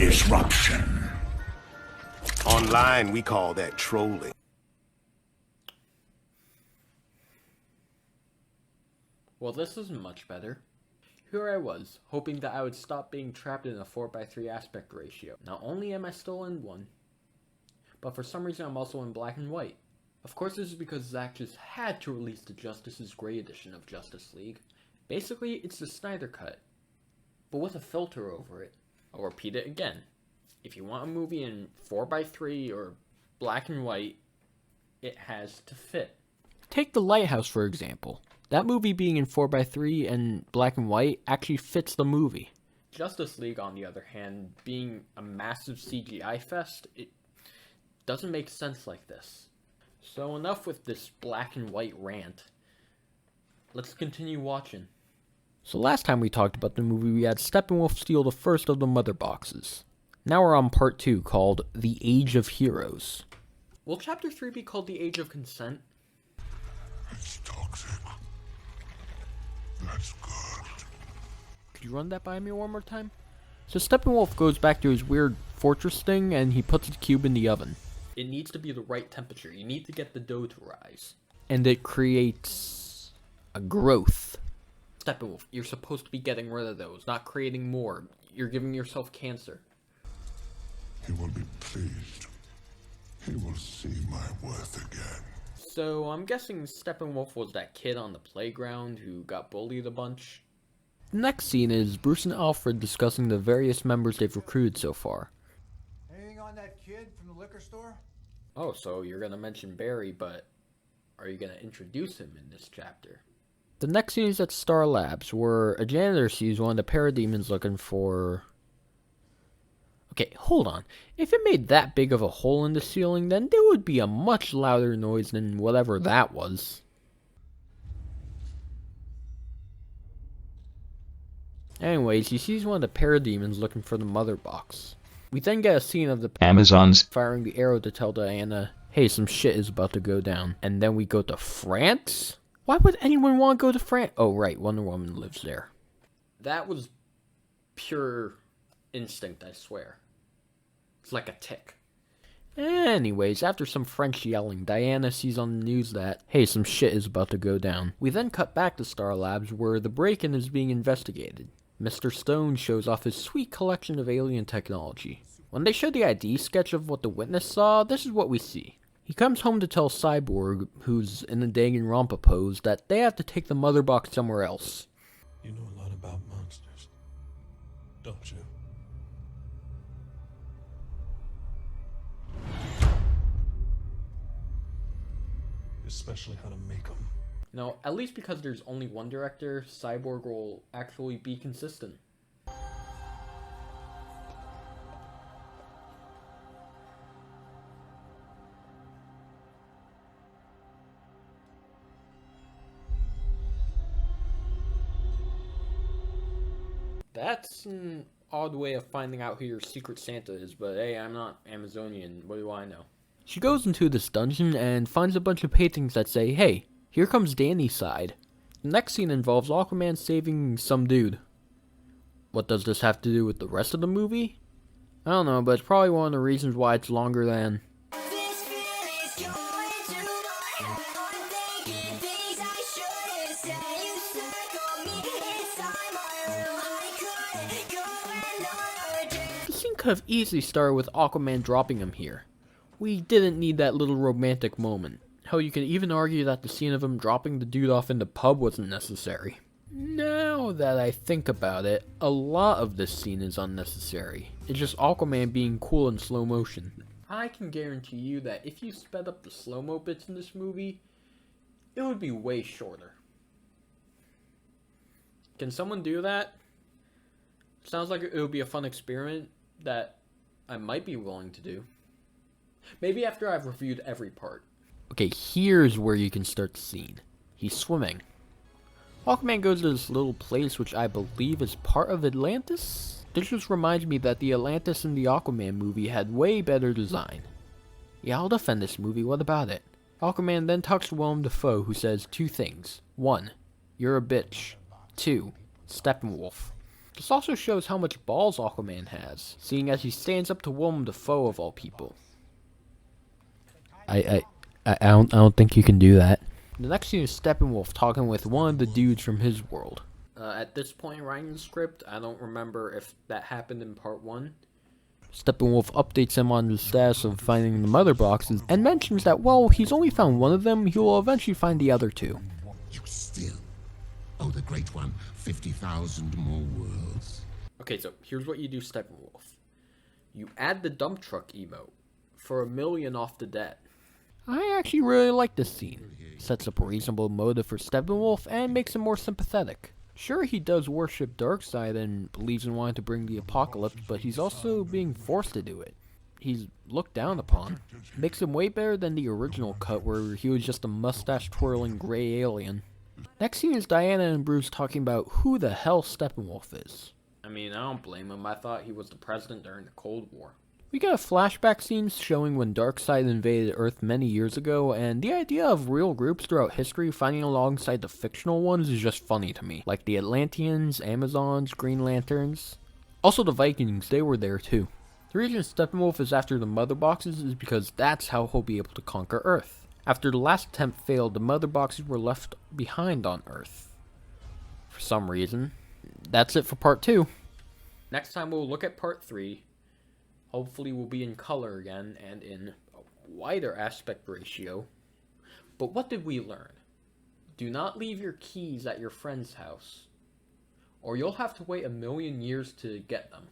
disruption. Online, we call that trolling. Well, this isn't much better. Here I was, hoping that I would stop being trapped in a 4:3 aspect ratio. Not only am I still in one, but for some reason I'm also in black and white. Of course this is because Zack just had to release the Justice's Gray edition of Justice League. Basically, it's the Snyder cut, but with a filter over it. I'll repeat it again. If you want a movie in 4:3 or black and white, it has to fit. Take The Lighthouse for example. That movie being in 4:3 and black and white actually fits the movie. Justice League, on the other hand, being a massive CGI fest, it doesn't make sense like this. So enough with this black and white rant. Let's continue watching. So last time we talked about the movie, we had Steppenwolf steal the first of the mother boxes. Now we're on part 2, called The Age of Heroes. Will chapter 3 be called The Age of Consent? It's toxic. That's good. Could you run that by me one more time? So Steppenwolf goes back to his weird fortress thing and he puts the cube in the oven. It needs to be the right temperature. You need to get the dough to rise. And it creates a growth. Steppenwolf, you're supposed to be getting rid of those, not creating more. You're giving yourself cancer. He will be pleased. He will see my worth again. So I'm guessing Steppenwolf was that kid on the playground who got bullied a bunch. The next scene is Bruce and Alfred discussing the various members they've recruited so far. Anything on that kid from the liquor store? Oh, so you're gonna mention Barry, but are you gonna introduce him in this chapter? The next scene is at Star Labs, where a janitor sees one of the parademons looking for... Okay, hold on. If it made that big of a hole in the ceiling, then there would be a much louder noise than whatever that was. Anyways, he sees one of the parademons looking for the mother box. We then get a scene of the Amazons firing the arrow to tell Diana, hey, some shit is about to go down. And then we go to France? Why would anyone want to go to France? Oh, right, Wonder Woman lives there. That was pure instinct, I swear. It's like a tick. Anyways, after some French yelling, Diana sees on the news that, hey, some shit is about to go down. We then cut back to Star Labs, where the break-in is being investigated. Mr. Stone shows off his sweet collection of alien technology. When they show the ID sketch of what the witness saw, this is what we see. He comes home to tell Cyborg, who's in the Danganronpa pose, that they have to take the mother box somewhere else. You know a lot about monsters, don't you? Especially how to make them. No, at least because there's only one director, Cyborg will actually be consistent. That's an odd way of finding out who your secret Santa is, but hey, I'm not Amazonian, what do I know? She goes into this dungeon and finds a bunch of paintings that say, hey, here comes Danny's side. The next scene involves Aquaman saving some dude. What does this have to do with the rest of the movie? I don't know, but it's probably one of the reasons why it's longer than... The scene could have easily started with Aquaman dropping him here. We didn't need that little romantic moment. Hell, you could even argue that the scene of him dropping the dude off in the pub wasn't necessary. Now that I think about it, a lot of this scene is unnecessary. It's just Aquaman being cool in slow motion. I can guarantee you that if you sped up the slow-mo bits in this movie, it would be way shorter. Can someone do that? Sounds like it would be a fun experiment that I might be willing to do. Maybe after I've reviewed every part. Okay, here's where you can start the scene. He's swimming. Aquaman goes to this little place which I believe is part of Atlantis? This just reminds me that the Atlantis in the Aquaman movie had way better design. Yeah, I'll defend this movie, what about it? Aquaman then talks to Willem Dafoe, who says two things. 1. You're a bitch. 2. Steppenwolf. This also shows how much balls Aquaman has, seeing as he stands up to Willem Dafoe of all people. I don't think you can do that. The next scene is Steppenwolf talking with one of the dudes from his world. At this point writing the script, I don't remember if that happened in part 1. Steppenwolf updates him on the status of finding the mother boxes, and mentions that while he's only found one of them, he will eventually find the other 2. You still owe the Great One 50,000 more worlds. Okay, so here's what you do, Steppenwolf. You add the dump truck emote for $1 million off the debt. I actually really like this scene. Sets up a reasonable motive for Steppenwolf and makes him more sympathetic. Sure, he does worship Darkseid and believes in wanting to bring the apocalypse, but he's also being forced to do it. He's looked down upon. Makes him way better than the original cut where he was just a mustache-twirling gray alien. Next scene is Diana and Bruce talking about who the hell Steppenwolf is. I mean, I don't blame him. I thought he was the president during the Cold War. We get a flashback scene showing when Darkseid invaded Earth many years ago, and the idea of real groups throughout history fighting alongside the fictional ones is just funny to me. Like the Atlanteans, Amazons, Green Lanterns. Also the Vikings, they were there too. The reason Steppenwolf is after the mother boxes is because that's how he'll be able to conquer Earth. After the last attempt failed, the mother boxes were left behind on Earth. For some reason. That's it for part 2. Next time we'll look at part 3. Hopefully we'll be in color again and in a wider aspect ratio. But what did we learn? Do not leave your keys at your friend's house, or you'll have to wait 1,000,000 years to get them.